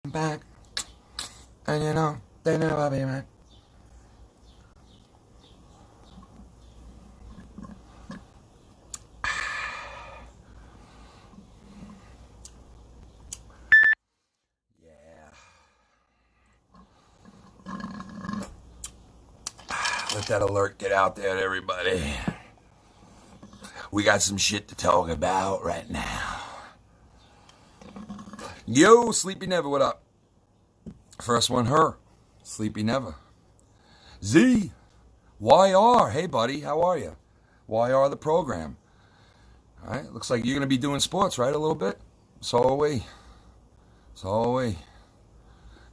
back, and you know, they never be back. Let that alert get out there to everybody. We got some shit to talk about right now. Yo, Sleepy Never, what up? First one, her. Sleepy Never. Z, YR, hey buddy, how are you? YR the program. All right, looks like you're going to be doing sports, right, a little bit? So are we.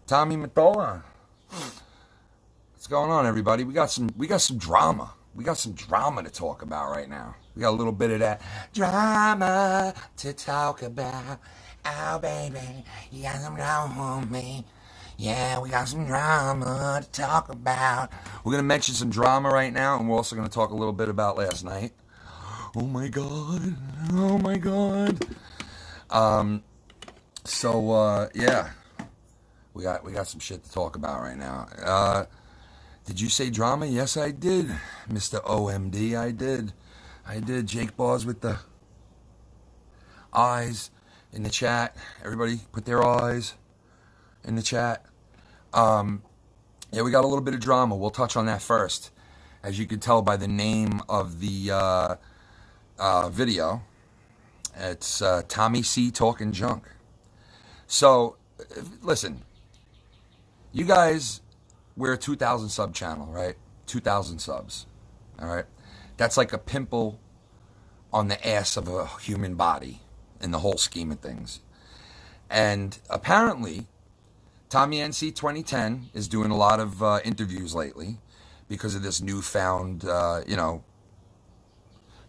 Tommy Matola. What's going on, everybody? We got some drama. We got some drama to talk about right now. We got a little bit of that drama to talk about. Oh, baby, you got some drama on me. Yeah, we got some drama to talk about. We're going to mention some drama right now, and we're also going to talk a little bit about last night. Oh, my God. Yeah. We got some shit to talk about right now. Did you say drama? Yes, I did, Mr. OMD. I did. Jake Bars with the eyes in the chat. Everybody put their eyes in the chat. Yeah, we got a little bit of drama. We'll touch on that first. As you can tell by the name of the video, it's TommyC talking junk. So, listen, you guys, we're a 2,000 sub channel, right? 2,000 subs, all right? That's like a pimple on the ass of a human body in the whole scheme of things. And apparently, Tommy NC 2010 is doing a lot of interviews lately because of this newfound,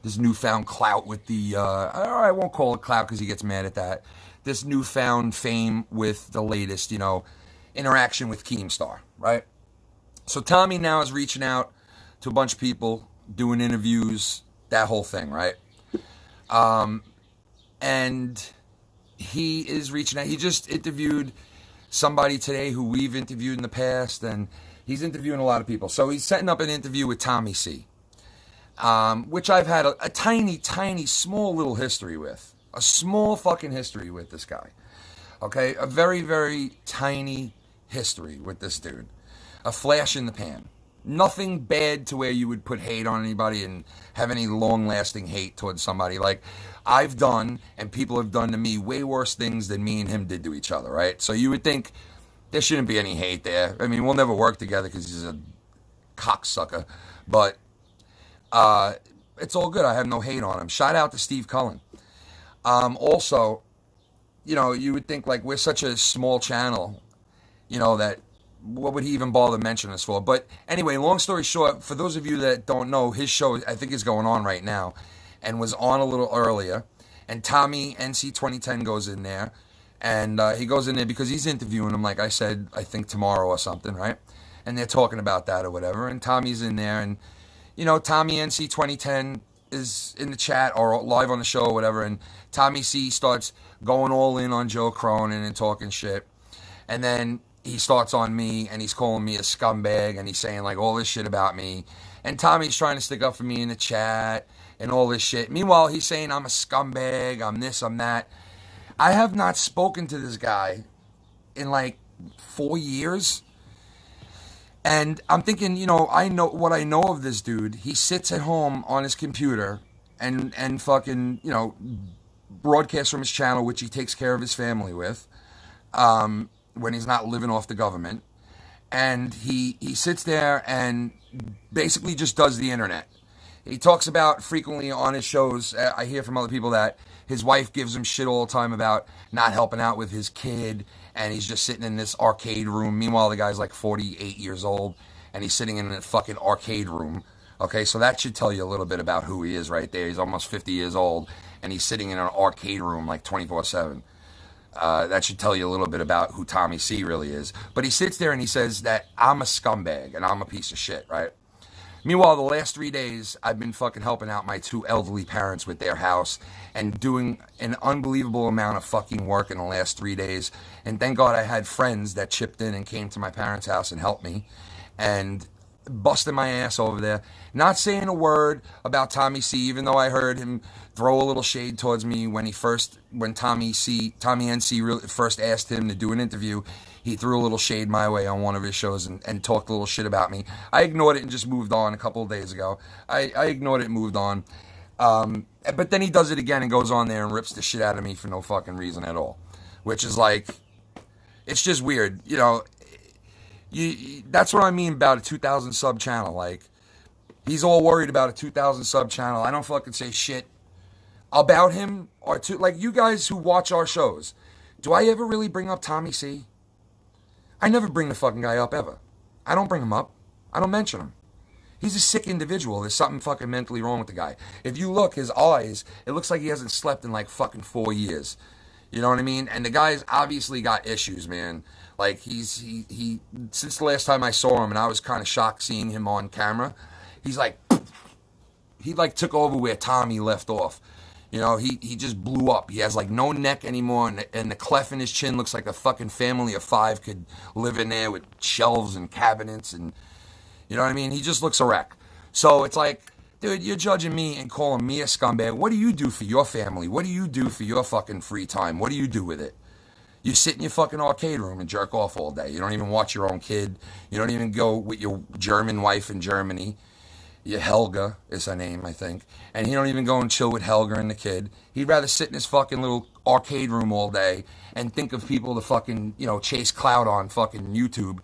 this newfound clout with the, I won't call it clout because he gets mad at that. This newfound fame with the latest, interaction with Keemstar, right? So Tommy now is reaching out to a bunch of people, doing interviews, that whole thing, right? And he is reaching out. He just interviewed somebody today who we've interviewed in the past, and he's interviewing a lot of people. So he's setting up an interview with TommyC, which I've had a tiny, small little history with. A small fucking history with this guy. Okay? A very, very tiny history with this dude. A flash in the pan. Nothing bad to where you would put hate on anybody and have any long-lasting hate towards somebody. Like, I've done, and people have done to me, way worse things than me and him did to each other, right? So you would think there shouldn't be any hate there. I mean, we'll never work together because he's a cocksucker. But it's all good. I have no hate on him. Shout out to Steve Cullen. Also, you would think, like, we're such a small channel, that what would he even bother mentioning us for? But anyway, long story short, for those of you that don't know, his show, I think, is going on right now and was on a little earlier. And Tommy NC 2010 goes in there. And he goes in there because he's interviewing him, like I said, I think tomorrow or something, right? And they're talking about that or whatever. And Tommy's in there. And, Tommy NC 2010 is in the chat or live on the show or whatever. And TommyC starts going all in on Joe Cronin and talking shit. And then he starts on me, and he's calling me a scumbag, and he's saying, like, all this shit about me. And Tommy's trying to stick up for me in the chat and all this shit. Meanwhile, he's saying I'm a scumbag, I'm this, I'm that. I have not spoken to this guy in, like, 4 years. And I'm thinking, I know what I know of this dude. He sits at home on his computer and fucking, broadcasts from his channel, which he takes care of his family with. When he's not living off the government. And he sits there and basically just does the internet. He talks about frequently on his shows, I hear from other people that his wife gives him shit all the time about not helping out with his kid, and he's just sitting in this arcade room. Meanwhile, the guy's like 48 years old, and he's sitting in a fucking arcade room. Okay, so that should tell you a little bit about who he is right there. He's almost 50 years old, and he's sitting in an arcade room like 24/7. That should tell you a little bit about who TommyC really is. But he sits there and he says that I'm a scumbag and I'm a piece of shit, right? Meanwhile, the last 3 days, I've been fucking helping out my 2 elderly parents with their house and doing an unbelievable amount of fucking work in the last 3 days. And thank God I had friends that chipped in and came to my parents' house and helped me. And busting my ass over there. Not saying a word about TommyC, even though I heard him throw a little shade towards me when Tommy NC really first asked him to do an interview. He threw a little shade my way on one of his shows and talked a little shit about me. I ignored it and just moved on a couple of days ago. I ignored it and moved on. But then he does it again and goes on there and rips the shit out of me for no fucking reason at all. Which is like, it's just weird. You know, that's what I mean about a 2,000 sub channel. Like, he's all worried about a 2,000 sub channel. I don't fucking say shit about him. Like, you guys who watch our shows, do I ever really bring up TommyC? I never bring the fucking guy up, ever. I don't bring him up. I don't mention him. He's a sick individual. There's something fucking mentally wrong with the guy. If you look, his eyes, it looks like he hasn't slept in like fucking 4 years. You know what I mean? And the guy's obviously got issues, man. Like, he since the last time I saw him, and I was kind of shocked seeing him on camera, he's like, he like took over where Tommy left off. You know, he just blew up. He has like no neck anymore, and the cleft in his chin looks like a fucking family of 5 could live in there with shelves and cabinets, and you know what I mean? He just looks a wreck. So it's like, dude, you're judging me and calling me a scumbag. What do you do for your family? What do you do for your fucking free time? What do you do with it? You sit in your fucking arcade room and jerk off all day. You don't even watch your own kid. You don't even go with your German wife in Germany. Your Helga is her name, I think. And he don't even go and chill with Helga and the kid. He'd rather sit in his fucking little arcade room all day and think of people to fucking, you know, chase clout on fucking YouTube.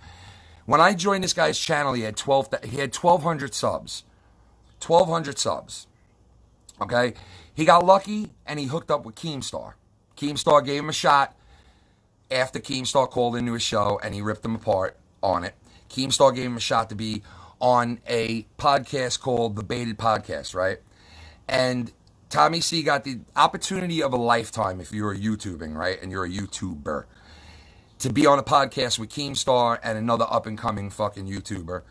When I joined this guy's channel, he had 1,200 subs. 1,200 subs. Okay? He got lucky and he hooked up with Keemstar. Keemstar gave him a shot after Keemstar called into his show and he ripped him apart on it. Keemstar gave him a shot to be on a podcast called The Baited Podcast, right? And TommyC got the opportunity of a lifetime if you're a YouTubing, right? And you're a YouTuber. To be on a podcast with Keemstar and another up-and-coming fucking YouTuber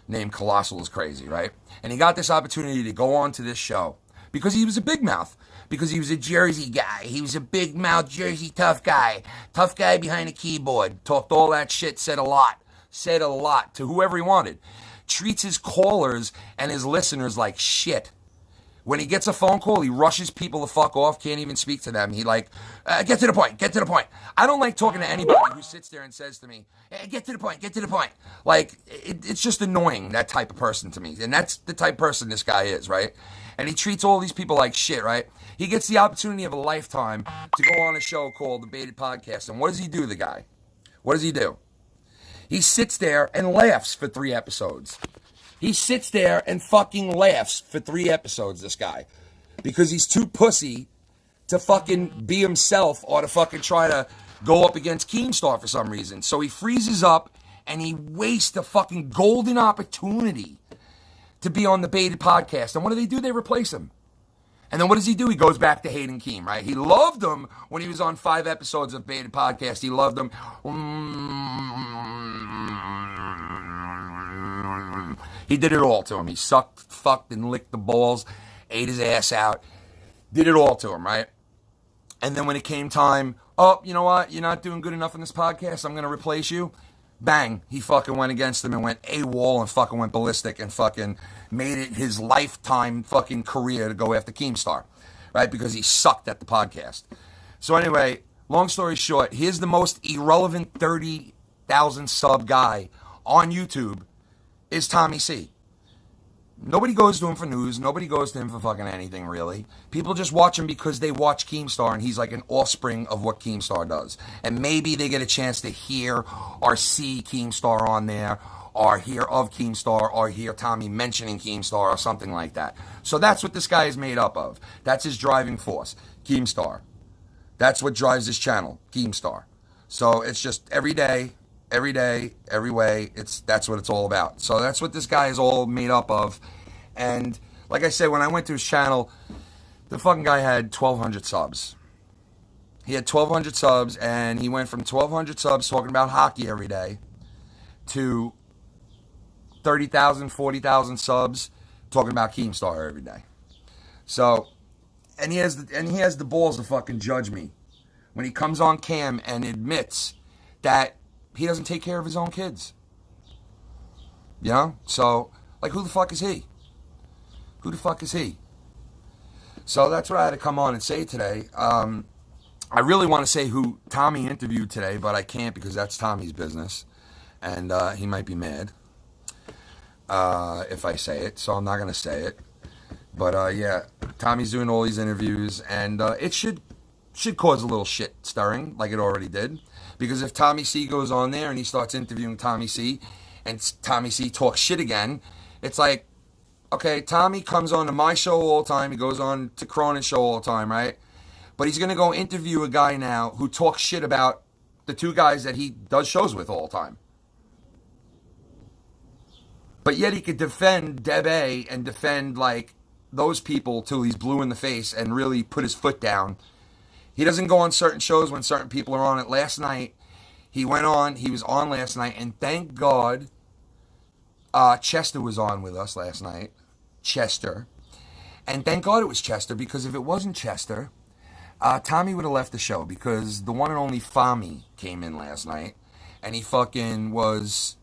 named Colossal is Crazy, right? And he got this opportunity to go on to this show because he was a big mouth. Because he was a Jersey guy. He was a big mouth Jersey tough guy. Tough guy behind a keyboard. Talked all that shit, said a lot. Said a lot to whoever he wanted. Treats his callers and his listeners like shit. When he gets a phone call, he rushes people the fuck off, can't even speak to them. He like, get to the point, get to the point. I don't like talking to anybody who sits there and says to me, hey, get to the point, get to the point. Like, it's just annoying, that type of person to me. And that's the type of person this guy is, right? And he treats all these people like shit, right? He gets the opportunity of a lifetime to go on a show called The Baited Podcast. And what does he do, the guy? What does he do? He sits there and laughs for 3 episodes. He sits there and fucking laughs for 3 episodes, this guy. Because he's too pussy to fucking be himself or to fucking try to go up against Keemstar for some reason. So he freezes up and he wastes a fucking golden opportunity to be on The Baited Podcast. And what do? They replace him. And then what does he do? He goes back to hating Keem, right? He loved him when he was on 5 episodes of Baited Podcast. He loved him. He did it all to him. He sucked, fucked, and licked the balls, ate his ass out, did it all to him, right? And then when it came time, oh, you know what? You're not doing good enough in this podcast. I'm going to replace you. Bang. He fucking went against him and went AWOL and fucking went ballistic and fucking made it his lifetime fucking career to go after Keemstar, right? Because he sucked at the podcast. So anyway, long story short, here's the most irrelevant 30,000 sub guy on YouTube is TommyC. Nobody goes to him for news. Nobody goes to him for fucking anything, really. People just watch him because they watch Keemstar, and he's like an offspring of what Keemstar does. And maybe they get a chance to hear or see Keemstar on there, or hear of Keemstar, or hear Tommy mentioning Keemstar, or something like that. So that's what this guy is made up of. That's his driving force, Keemstar. That's what drives his channel, Keemstar. So it's just every day, every way, that's what it's all about. So that's what this guy is all made up of. And like I said, when I went to his channel, the fucking guy had 1,200 subs. He had 1,200 subs, and he went from 1,200 subs talking about hockey every day to 30,000, 40,000 subs talking about Keemstar every day. So, and he has the balls to fucking judge me when he comes on cam and admits that he doesn't take care of his own kids. You know? So, like, who the fuck is he? Who the fuck is he? So that's what I had to come on and say today. I really want to say who Tommy interviewed today, but I can't because that's Tommy's business. And he might be mad if I say it, so I'm not going to say it. But yeah, Tommy's doing all these interviews, and it should cause a little shit stirring, like it already did. Because if TommyC goes on there and he starts interviewing TommyC, and TommyC talks shit again, it's like, okay, Tommy comes on to my show all the time, he goes on to Cronin's show all the time, right? But he's going to go interview a guy now who talks shit about the two guys that he does shows with all the time. But yet he could defend Deb A and defend, like, those people till he's blue in the face and really put his foot down. He doesn't go on certain shows when certain people are on it. Last night, he was on last night, and thank God Chester was on with us last night. Chester. And thank God it was Chester, because if it wasn't Chester, Tommy would have left the show, because the one and only Fami came in last night, and he fucking was...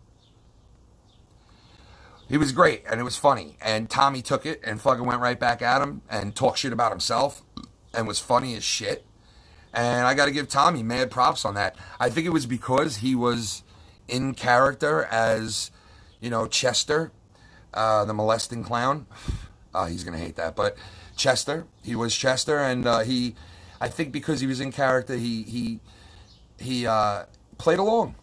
He was great, and it was funny, and Tommy took it and fucking went right back at him and talked shit about himself and was funny as shit. And I got to give Tommy mad props on that. I think it was because he was in character as, you know, Chester, the molesting clown. He's going to hate that, but Chester, he was Chester, and I think because he was in character, he played along.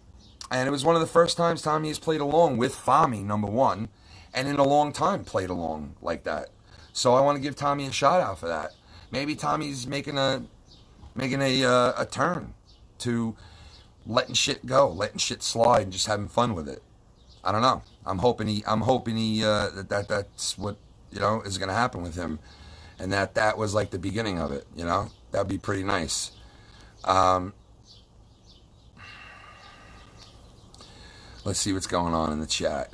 And it was one of the first times Tommy has played along with Fami, number one, and in a long time played along like that. So I want to give Tommy a shout out for that. Maybe Tommy's making a turn to letting shit go, letting shit slide, and just having fun with it. I don't know. I'm hoping that's what, you know, is going to happen with him, and that was like the beginning of it. You know, that'd be pretty nice. Let's see what's going on in the chat.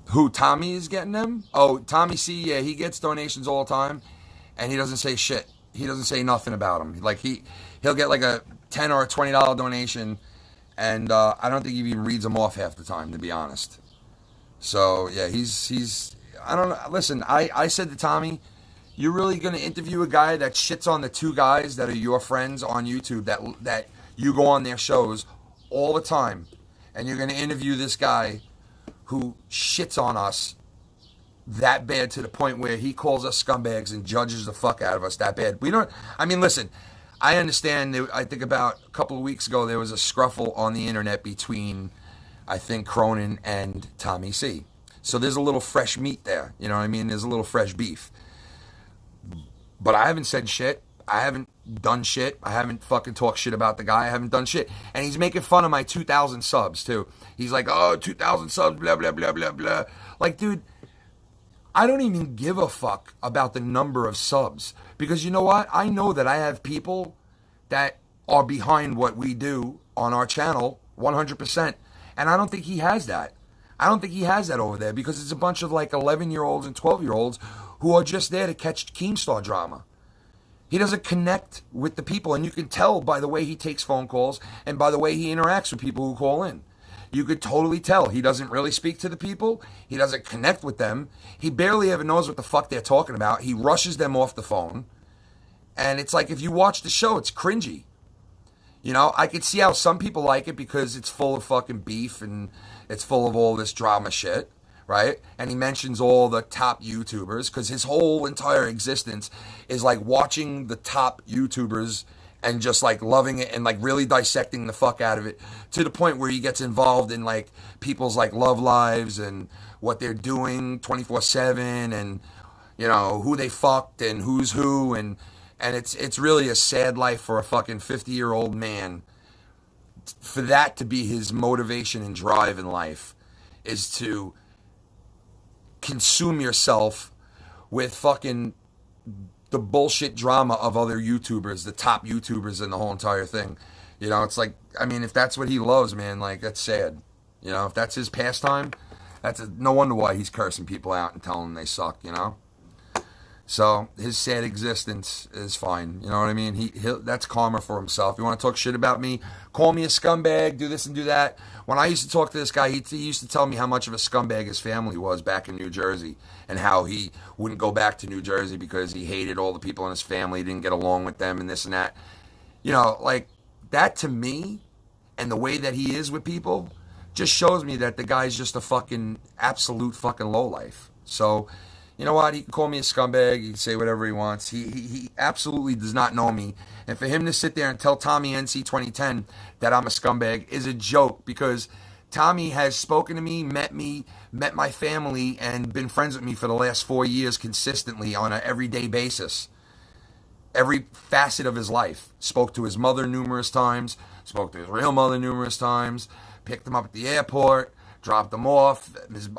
Who, Tommy is getting them? Oh, TommyC, yeah, he gets donations all the time, and he doesn't say shit. He doesn't say nothing about them. Like, he'll get like a $10 or a $20 donation, and I don't think he even reads them off half the time, to be honest. So, yeah, he's I don't know. Listen, I said to Tommy, you're really going to interview a guy that shits on the two guys that are your friends on YouTube that you go on their shows all the time, and you're going to interview this guy who shits on us that bad to the point where he calls us scumbags and judges the fuck out of us that bad. Listen, I understand. I think about a couple of weeks ago there was a scruffle on the internet between, I think, Cronin and TommyC. So there's a little fresh meat there. You know what I mean? There's a little fresh beef. But I haven't said shit. I haven't done shit. I haven't fucking talked shit about the guy. I haven't done shit. And he's making fun of my 2,000 subs, too. He's like, oh, 2,000 subs, blah, blah, blah, blah, blah. Like, dude, I don't even give a fuck about the number of subs. Because you know what? I know that I have people that are behind what we do on our channel 100%. And I don't think he has that. I don't think he has that over there, because it's a bunch of like 11-year-olds and 12-year-olds who are just there to catch Keemstar drama. He doesn't connect with the people, and you can tell by the way he takes phone calls and by the way he interacts with people who call in. You could totally tell he doesn't really speak to the people. He doesn't connect with them. He barely ever knows what the fuck they're talking about. He rushes them off the phone. And it's like, if you watch the show, it's cringy. You know, I could see how some people like it because it's full of fucking beef and it's full of all this drama shit. Right? And he mentions all the top YouTubers because his whole entire existence is like watching the top YouTubers and just like loving it and like really dissecting the fuck out of it, to the point where he gets involved in like people's like love lives and what they're doing 24/7, and, you know, who they fucked and who's who, and it's really a sad life for a fucking 50-year-old man. For that to be his motivation and drive in life, is to consume yourself with fucking the bullshit drama of other YouTubers, the top YouTubers, and the whole entire thing. You know, it's like, I mean, if that's what he loves, man, like, that's sad. You know, if that's his pastime, no wonder why he's cursing people out and telling them they suck, you know? So his sad existence is fine. You know what I mean? That's karma for himself. You want to talk shit about me? Call me a scumbag, do this and do that. When I used to talk to this guy, he used to tell me how much of a scumbag his family was back in New Jersey and how he wouldn't go back to New Jersey because he hated all the people in his family, didn't get along with them and this and that. You know, like that to me and the way that he is with people just shows me that the guy's just a fucking absolute fucking lowlife. So, you know what? He can call me a scumbag. He can say whatever he wants. He absolutely does not know me. And for him to sit there and tell Tommy NC 2010 that I'm a scumbag is a joke, because Tommy has spoken to me, met my family, and been friends with me for the last 4 years consistently on an everyday basis. Every facet of his life. Spoke to his mother numerous times. Spoke to his real mother numerous times. Picked him up at the airport. Dropped him off.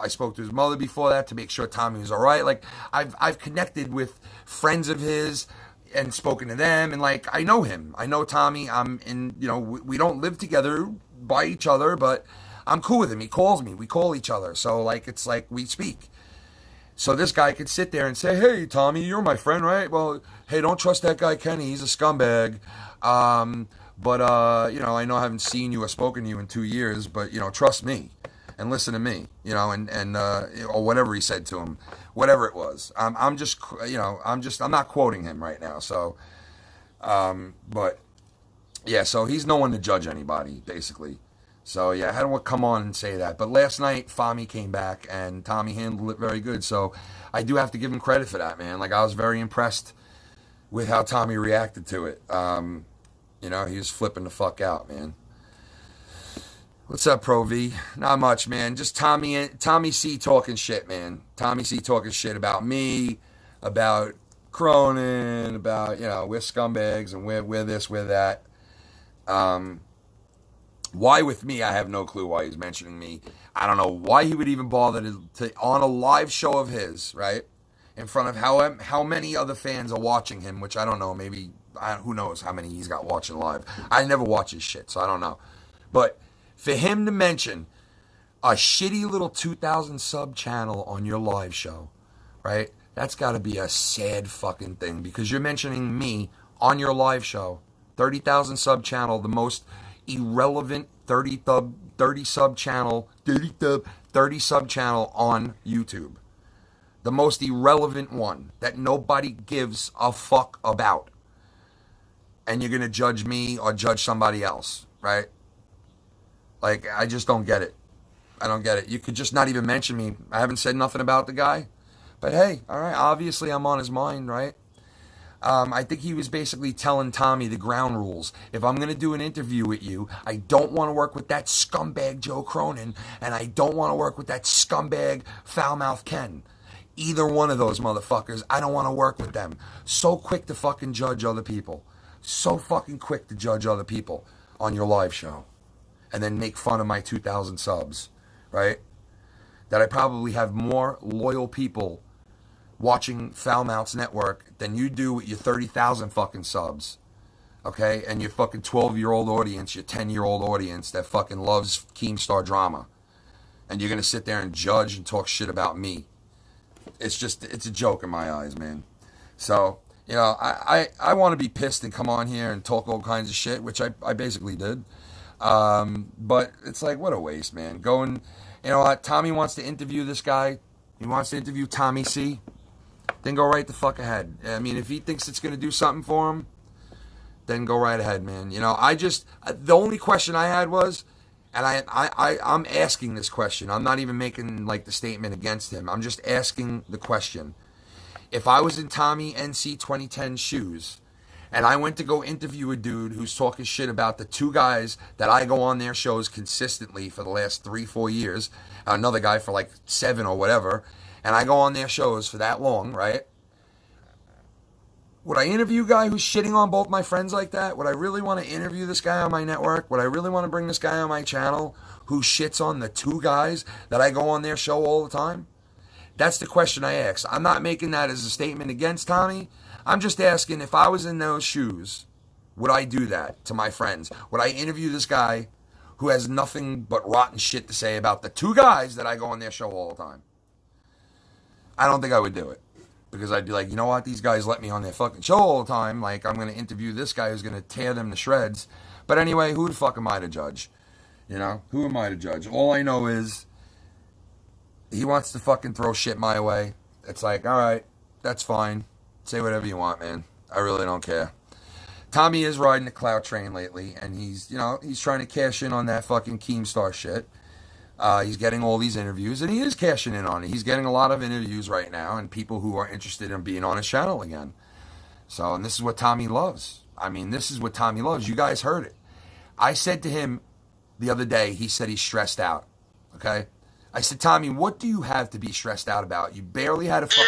I spoke to his mother before that to make sure Tommy was all right. Like, I've connected with friends of his and spoken to them, and like, I know him. I know Tommy. We don't live together by each other, but I'm cool with him. He calls me. We call each other. So like, it's like we speak. So this guy could sit there and say, "Hey, Tommy, you're my friend, right? Well, hey, don't trust that guy Kenny. He's a scumbag. But I know I haven't seen you or spoken to you in 2 years, but, trust me and listen to me, or whatever he said to him, whatever it was. I'm not quoting him right now. So, but yeah, so he's no one to judge anybody, basically. So yeah, I had to come on and say that. But last night, Fami came back and Tommy handled it very good. So I do have to give him credit for that, man. Like, I was very impressed with how Tommy reacted to it. He was flipping the fuck out, man. What's up, Pro V? Not much, man. Just TommyC talking shit, man. TommyC talking shit about me, about Cronin, about, we're scumbags and we're this, we're that. Why with me, I have no clue why he's mentioning me. I don't know why he would even bother to on a live show of his, right? In front of how many other fans are watching him, which I don't know, maybe, who knows how many he's got watching live. I never watch his shit, so I don't know. But for him to mention a shitty little 2,000 sub channel on your live show, right? That's got to be a sad fucking thing, because you're mentioning me on your live show. 30,000 sub channel, the most irrelevant 30 sub channel on YouTube. The most irrelevant one that nobody gives a fuck about. And you're going to judge me or judge somebody else, right? Like, I just don't get it. I don't get it. You could just not even mention me. I haven't said nothing about the guy. But hey, all right, obviously I'm on his mind, right? I think he was basically telling Tommy the ground rules. If I'm going to do an interview with you, I don't want to work with that scumbag Joe Cronin, and I don't want to work with that scumbag foul-mouthed Ken. Either one of those motherfuckers, I don't want to work with them. So quick to fucking judge other people. So fucking quick to judge other people on your live show. And then make fun of my 2,000 subs, right? That I probably have more loyal people watching Foul Mouth's network than you do with your 30,000 fucking subs, okay? And your fucking 12-year-old audience, your 10-year-old audience that fucking loves Keemstar drama. And you're going to sit there and judge and talk shit about me. It's a joke in my eyes, man. So, I want to be pissed and come on here and talk all kinds of shit, which I basically did. But it's like, what a waste, man. Tommy wants to interview this guy. He wants to interview TommyC. Then go right the fuck ahead. I mean, if he thinks it's going to do something for him, then go right ahead, man. The only question I had was, and I'm asking this question. I'm not even making, like, the statement against him. I'm just asking the question. If I was in Tommy NC 2010's shoes, and I went to go interview a dude who's talking shit about the two guys that I go on their shows consistently for the last 3-4 years, another guy for like 7 or whatever, and I go on their shows for that long, right? Would I interview a guy who's shitting on both my friends like that? Would I really want to interview this guy on my network? Would I really want to bring this guy on my channel who shits on the two guys that I go on their show all the time? That's the question I asked. I'm not making that as a statement against Tommy. I'm just asking, if I was in those shoes, would I do that to my friends? Would I interview this guy who has nothing but rotten shit to say about the two guys that I go on their show all the time. I don't think I would do it. Because I'd be like, you know what? These guys let me on their fucking show all the time. Like, I'm going to interview this guy who's going to tear them to shreds. But anyway, who the fuck am I to judge? You know? Who am I to judge? All I know is he wants to fucking throw shit my way. It's like, all right, that's fine. Say whatever you want, man. I really don't care. Tommy is riding the clout train lately, and he's trying to cash in on that fucking Keemstar shit. He's getting all these interviews, and he is cashing in on it. He's getting a lot of interviews right now, and people who are interested in being on his channel again. So, and this is what Tommy loves. I mean, this is what Tommy loves. You guys heard it. I said to him the other day, he said he's stressed out. Okay? I said, Tommy, what do you have to be stressed out about? You barely had a fucking...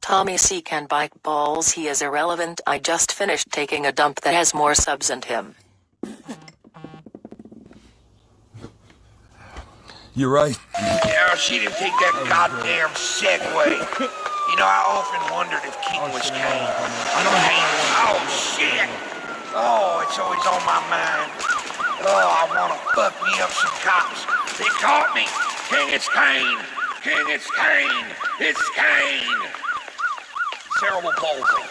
TommyC can bike balls. He is irrelevant. I just finished taking a dump that has more subs than him. You're right. Yeah, she didn't take that goddamn segue. You know, I often wondered if King was Kane. Oh, shit. Oh, it's always on my mind. Oh, I want to fuck me up some cops. They caught me. King, it's Kane. King, it's Kane. It's Kane. Cerebral palsy.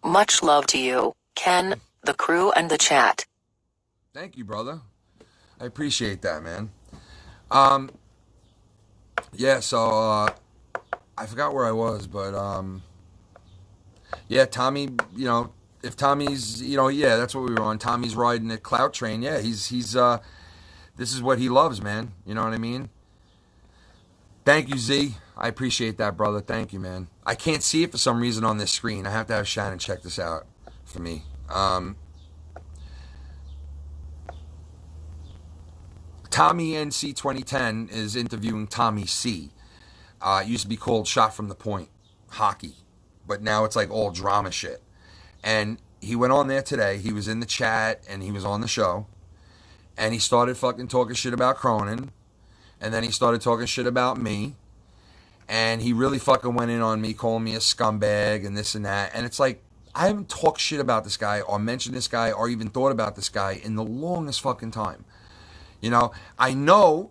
Much love to you, Ken, the crew, and the chat. Thank you, brother. I appreciate that, man. Yeah, so, I forgot where I was, but, yeah, Tommy, you know, if Tommy's, you know, yeah, that's what we were on. Tommy's riding the clout train. Yeah, he's, this is what he loves, man. You know what I mean? Thank you, Z. I appreciate that, brother. Thank you, man. I can't see it for some reason on this screen. I have to have Shannon check this out for me. Tommy NC 2010 is interviewing TommyC. It used to be called Shot from the Point Hockey, but now it's like all drama shit. And he went on there today. He was in the chat and he was on the show. And he started fucking talking shit about Cronin. And then he started talking shit about me. And he really fucking went in on me, calling me a scumbag and this and that. And it's like, I haven't talked shit about this guy or mentioned this guy or even thought about this guy in the longest fucking time. You know, I know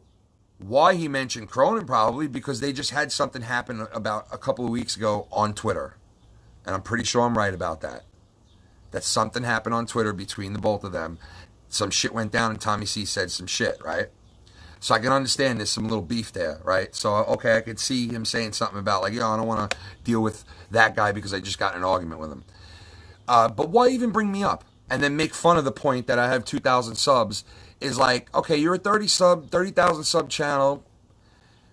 why he mentioned Cronin probably because they just had something happen about a couple of weeks ago on Twitter. And I'm pretty sure I'm right about that. That something happened on Twitter between the both of them. Some shit went down and TommyC said some shit, right? So I can understand there's some little beef there, right? So, okay, I could see him saying something about like, yo, I don't want to deal with that guy because I just got in an argument with him. But why even bring me up? And then make fun of the point that I have 2,000 subs is like, okay, you're a 30,000 sub channel.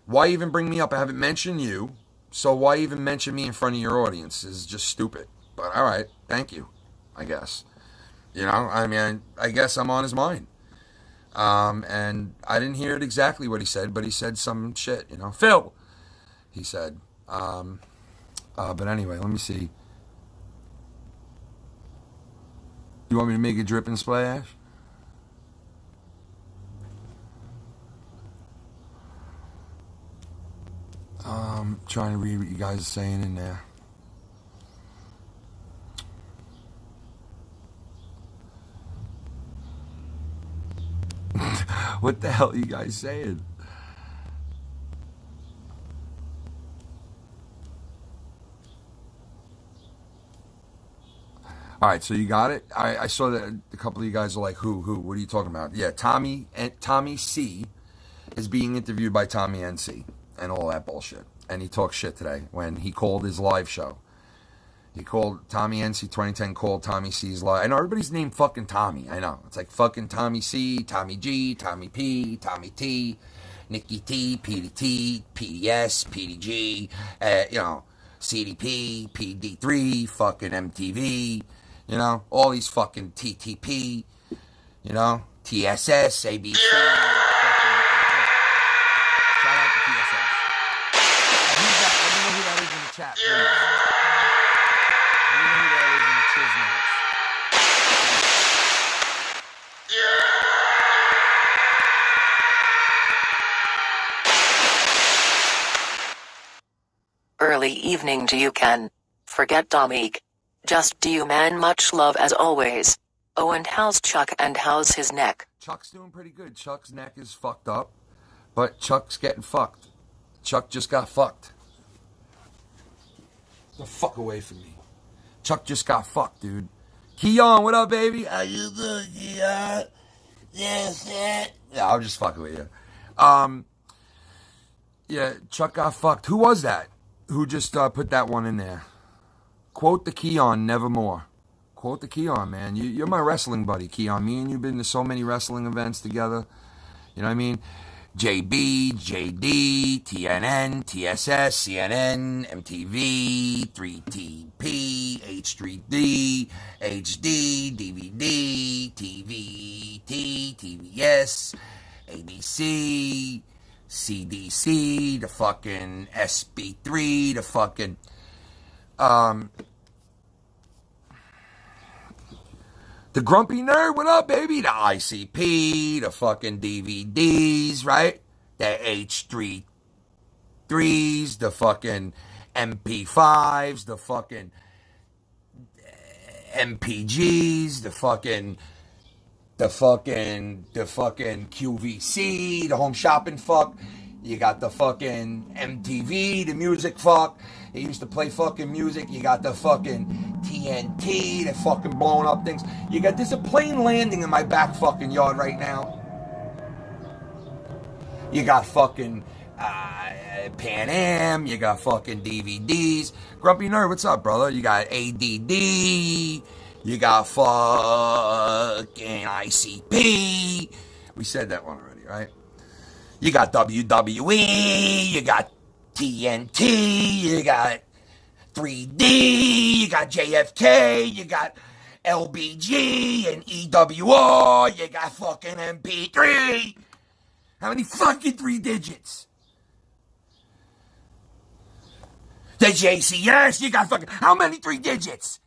Why even bring me up? I haven't mentioned you. So why even mention me in front of your audience? Is just stupid. But all right, thank you, I guess. You know, I mean, I guess I'm on his mind. And I didn't hear it exactly what he said, but he said some shit, you know. Phil, he said. But anyway, let me see. You want me to make a drip and splash? Trying to read what you guys are saying in there. What the hell are you guys saying? All right, so you got it? I saw that a couple of you guys are like, who? What are you talking about? Yeah, TommyC is being interviewed by Tommy NC and all that bullshit. And he talked shit today when he called his live show. He called Tommy NC 2010 called TommyC's live. I know everybody's named fucking Tommy. I know. It's like fucking Tommy C, Tommy G, Tommy P, Tommy T, Nikki T, PDT, PDS, PDG, you know, CDP, PD3, fucking MTV, you know, all these fucking TTP, you know, TSS, ABC. Shout out to TSS. Let me know who that is in the chat, please. early evening to you, Ken. Forget TommyC. Just do you, man. Much love as always. Oh, and how's Chuck and how's his neck? Chuck's doing pretty good. Chuck's neck is fucked up, but Chuck's getting fucked. Chuck just got fucked. Get the fuck away from me. Chuck just got fucked, dude. Keon, what up, baby? How you doing, Keon? Yes, sir. Yeah, I'm just fucking with you. Yeah, Chuck got fucked. Who was that? Who just put that one in there? Quote the Keon, nevermore. Quote the Keon, man. You're my wrestling buddy, Keon. Me and you've been to so many wrestling events together. You know what I mean? JB, JD, TNN, TSS, CNN, MTV, 3TP, H3D, HD, DVD, TVT, TVS, ABC, CDC, the fucking SB3, the fucking... The Grumpy Nerd, what up, baby? The ICP, the fucking DVDs, right? The H3 3s, the fucking MP5s, the fucking MPGs, the fucking QVC, the home shopping fuck. You got the fucking MTV, the music fuck. They used to play fucking music. You got the fucking TNT, the fucking blowing up things. You got this a plane landing in my back fucking yard right now. You got fucking Pan Am. You got fucking DVDs. Grumpy Nerd, what's up, brother? You got ADD. You got fucking ICP. We said that one already, right? You got WWE, you got TNT, you got 3D, you got JFK, you got LBG and EWR, you got fucking MP3. How many fucking 3 digits? The JCS, you got fucking, how many 3 digits?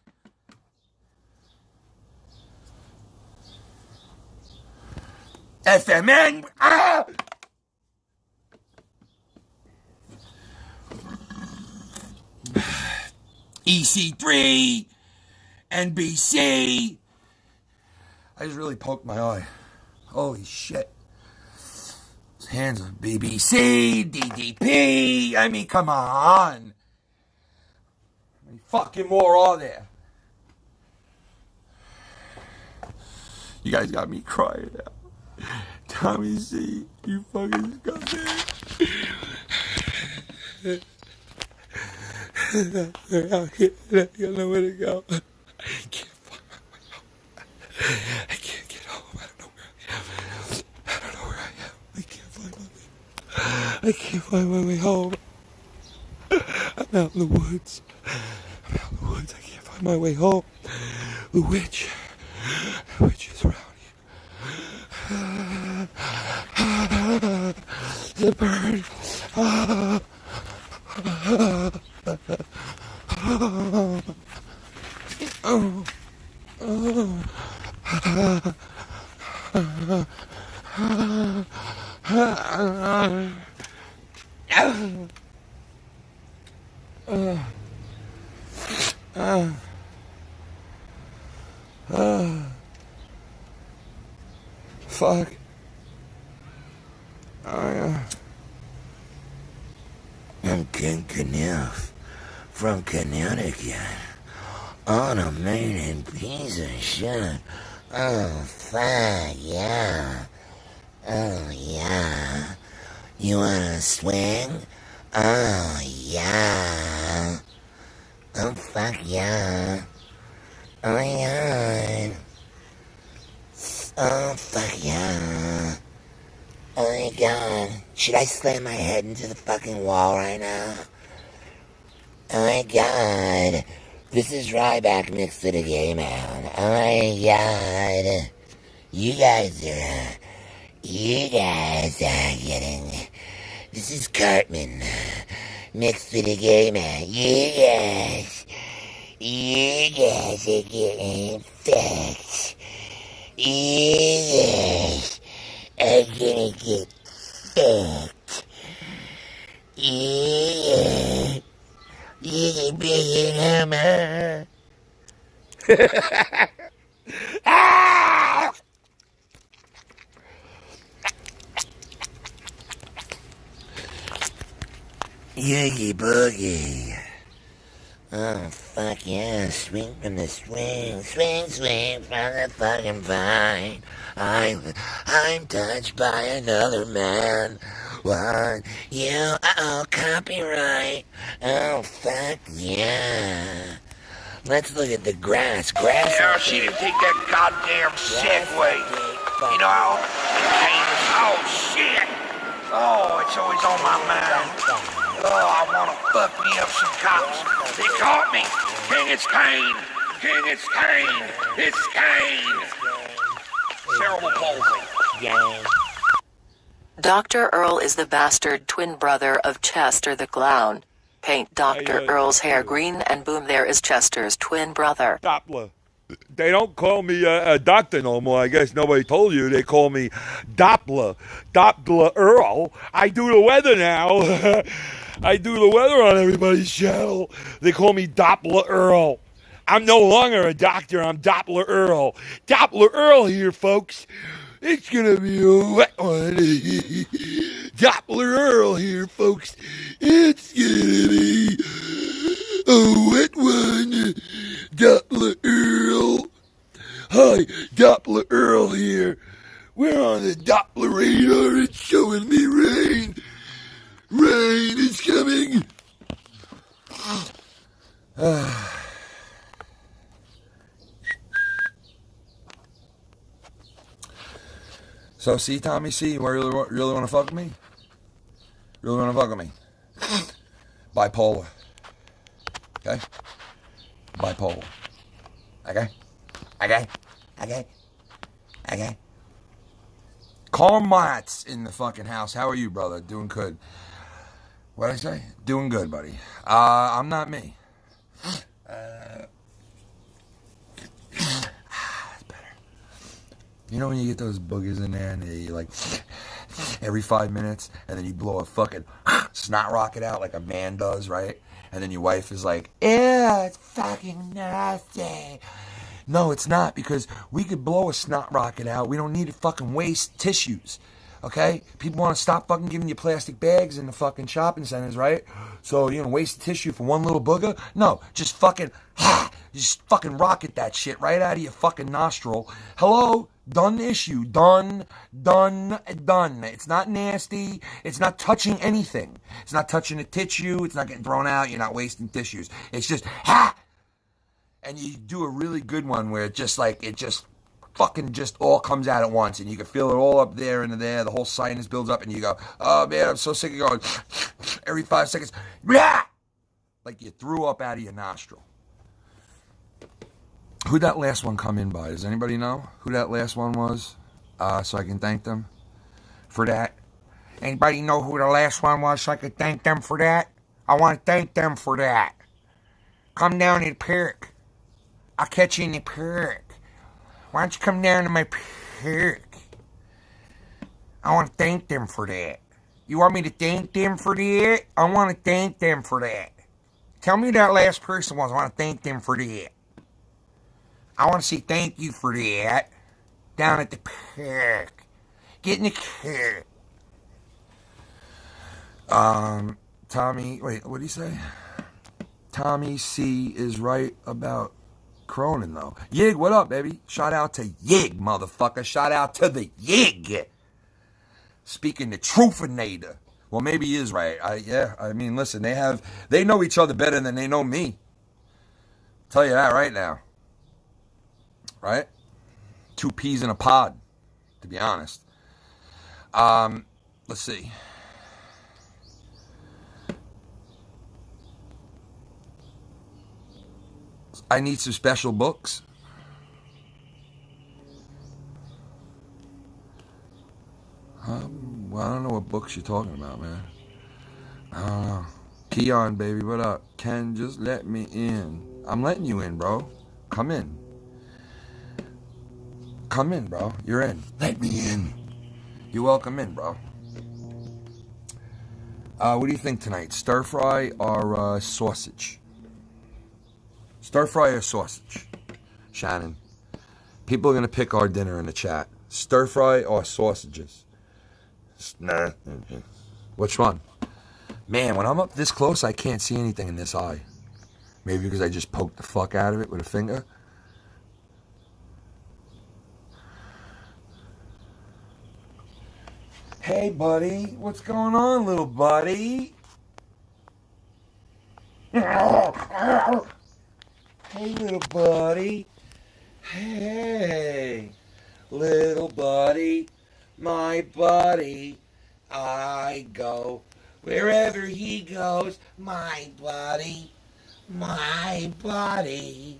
FMN, EC3, NBC. I just really poked my eye. Holy shit. His hands on BBC, DDP. I mean, come on. How many fucking more are there? You guys got me crying out. TommyC, you fucking scumbag. Out here, I don't know where to go. I can't find my way home. I can't get home. I don't know where I am. I don't know where I am. I can't find my way. I can't find my way home. I'm out in the woods. I'm out in the woods. I can't find my way home. The witch is around here. The bird. Fuck. I'm King Cuif from Connecticut. On a main piece of shit. Oh, fuck, yeah. Oh, yeah. You wanna swing? Oh, yeah. Oh, fuck, yeah. Oh, my God. Oh, fuck, yeah. Oh, my God. Should I slam my head into the fucking wall right now? Oh, my God. This is RyBak mixed with a gay man. Oh, my God. You guys are getting... This is Cartman mixed with a gay man. You guys are getting fucked. You guys are gonna get fucked. You You big hammer. Yoogie boogie. Oh, fuck yeah. Swing from the swing. Swing, swing from the fucking vine. I'm touched by another man. What? You? Uh-oh, copyright. Oh, fuck yeah. Let's look at the grass. Grass. Yeah, she didn't take that goddamn Segway. You know how oh, shit. Oh, it's always on my mind. Oh, I want to fuck me up some cops. They caught me. King, it's Kane. King, it's Kane. It's Kane. Cerebral palsy. Yeah. Dr. Earl is the bastard twin brother of Chester the Clown. Paint Dr. Earl's hair green and boom, there is Chester's twin brother. Doppler. They don't call me a doctor no more. I guess nobody told you. They call me Doppler. Doppler Earl. I do the weather now. I do the weather on everybody's channel. They call me Doppler Earl. I'm no longer a doctor. I'm Doppler Earl. Doppler Earl here, folks. It's going to be a wet one. Doppler Earl here, folks. It's going to be a wet one. Doppler Earl. Hi, Doppler Earl here. We're on the Doppler radar. It's showing me rain. Rain is coming. So, see, Tommy C, you really want to fuck with me? Really want to fuck with me? Bipolar. Okay? Bipolar. Okay? Okay? Okay? Okay? Carmat's in the fucking house. How are you, brother? Doing good. What'd I say? Doing good, buddy. I'm not me. That's better. You know when you get those boogers in there and you like every 5 minutes and then you blow a fucking snot rocket out like a man does, right? And then your wife is like, ew, it's fucking nasty. No, it's not, because we could blow a snot rocket out. We don't need to fucking waste tissues. Okay? People want to stop fucking giving you plastic bags in the fucking shopping centers, right? So you're gonna waste tissue for one little booger? No, just fucking rocket that shit right out of your fucking nostril. Hello? Done issue. Done. It's not nasty. It's not touching anything. It's not touching a tissue. It's not getting thrown out. You're not wasting tissues. It's just, and you do a really good one where it just fucking just all comes out at once, and you can feel it all up there and there. The whole sinus builds up, and you go, oh man, I'm so sick of going every 5 seconds. Like you threw up out of your nostril. Who'd that last one come in by? Does anybody know who that last one was? So I can thank them for that. Anybody know who the last one was so I can thank them for that? I want to thank them for that. Come down to the park. I'll catch you in the park. Why don't you come down to my park? I want to thank them for that. You want me to thank them for that? I want to thank them for that. Tell me who that last person was. I want to thank them for that. I want to say thank you for that. Down at the park. Get in the car. Tommy, wait, what did he say? Tommy C is right about Cronin, though. Yig, what up, baby? Shout out to Yig, motherfucker. Shout out to the Yig. Speaking the truthinator. Well, maybe he is right. I mean, listen, they know each other better than they know me. Tell you that right now. Right? 2 peas in a pod, to be honest. Let's see. I need some special books. Well, I don't know what books you're talking about, man. I don't know. Keon, baby, what up? Ken, just let me in. I'm letting you in, bro. Come in. Come in, bro. You're in. Let me in. You're welcome in, bro. What do you think tonight? Stir fry or sausage? Stir fry or sausage? Shannon. People are going to pick our dinner in the chat. Stir fry or sausages? Nah. Which one? Man, when I'm up this close, I can't see anything in this eye. Maybe because I just poked the fuck out of it with a finger. Hey, buddy. What's going on, little buddy? Hey, little buddy. Hey, little buddy. My buddy. I go wherever he goes. My buddy. My buddy.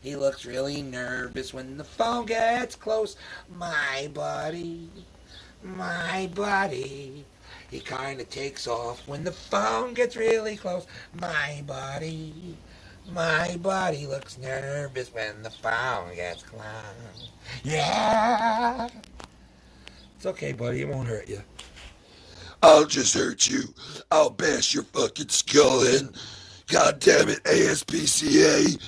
He looks really nervous when the phone gets close. My buddy. My buddy. He kind of takes off when the phone gets really close. My buddy. My buddy looks nervous when the phone gets close. Yeah. It's okay, buddy. It won't hurt you. I'll just hurt you. I'll bash your fucking skull in. God damn it, ASPCA.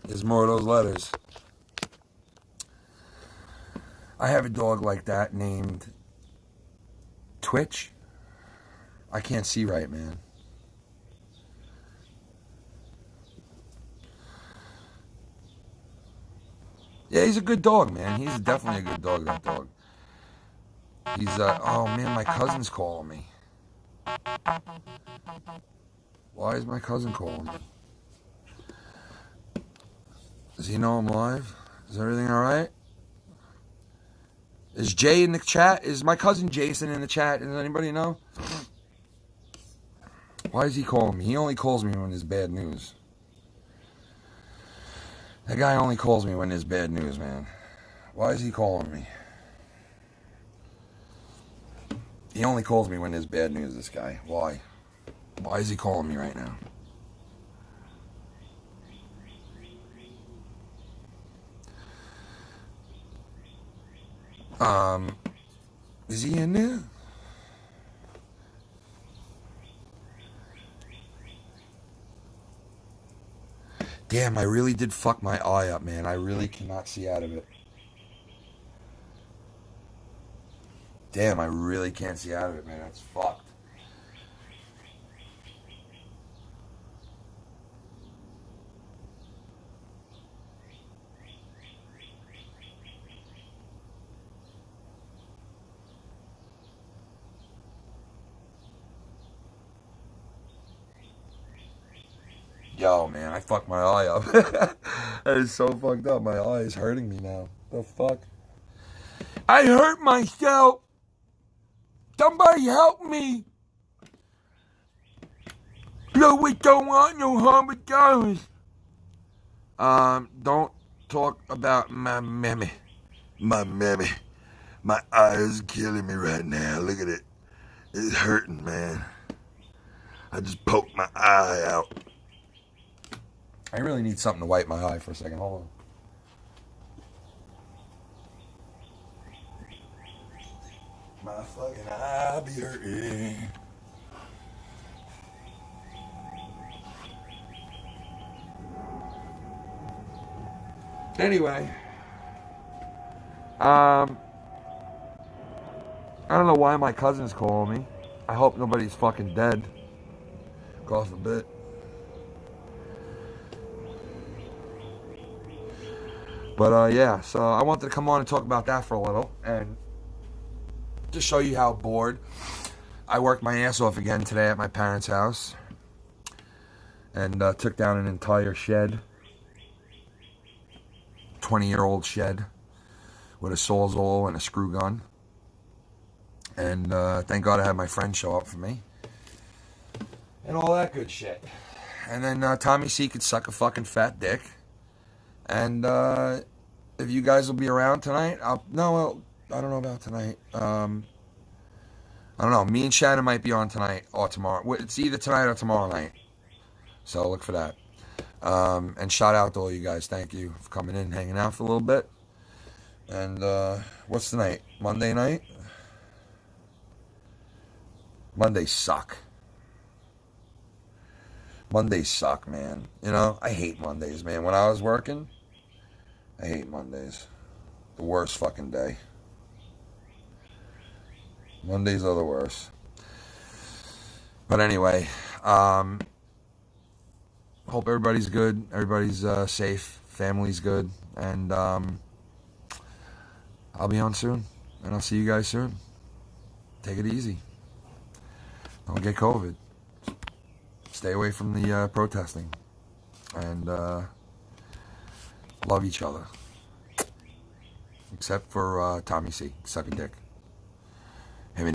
There's more of those letters. I have a dog like that named Twitch. I can't see right, man. Yeah, he's a good dog, man. He's definitely a good dog, that dog. He's, oh man, my cousin's calling me. Why is my cousin calling me? Does he know I'm live? Is everything alright? Is Jay in the chat? Is my cousin Jason in the chat? Does anybody know? Why is he calling me? He only calls me when there's bad news. That guy only calls me when there's bad news, man. Why is he calling me? He only calls me when there's bad news, this guy. Why? Why is he calling me right now? Is he in there? Damn, I really did fuck my eye up, man. I really cannot see out of it. Damn, I really can't see out of it, man. That's fucked. Yo, man, I fucked my eye up. That is so fucked up. My eye is hurting me now. The fuck? I hurt myself. Somebody help me. No, we don't want no $100. Don't talk about my mammy. My mammy. My eye is killing me right now. Look at it. It's hurting, man. I just poked my eye out. I really need something to wipe my eye for a second. Hold on. My fucking eye be hurting. Anyway. I don't know why my cousin's calling me. I hope nobody's fucking dead. God forbid. But, yeah, so I wanted to come on and talk about that for a little, and to show you how bored. I worked my ass off again today at my parents' house, and took down an entire shed, 20-year-old shed, with a Sawzall and a screw gun, and thank God I had my friend show up for me, and all that good shit. And then TommyC could suck a fucking fat dick. And if you guys will be around tonight, I don't know about tonight. I don't know. Me and Shannon might be on tonight or tomorrow. It's either tonight or tomorrow night. So look for that. And shout out to all you guys. Thank you for coming in, hanging out for a little bit. And what's tonight? Monday night? Mondays suck. Mondays suck, man. You know, I hate Mondays, man. When I was working, I hate Mondays. The worst fucking day. Mondays are the worst. But anyway, hope everybody's good. Everybody's safe. Family's good. And I'll be on soon. And I'll see you guys soon. Take it easy. Don't get COVID. Stay away from the protesting. And love each other. Except for TommyC. Sucking dick. Him and his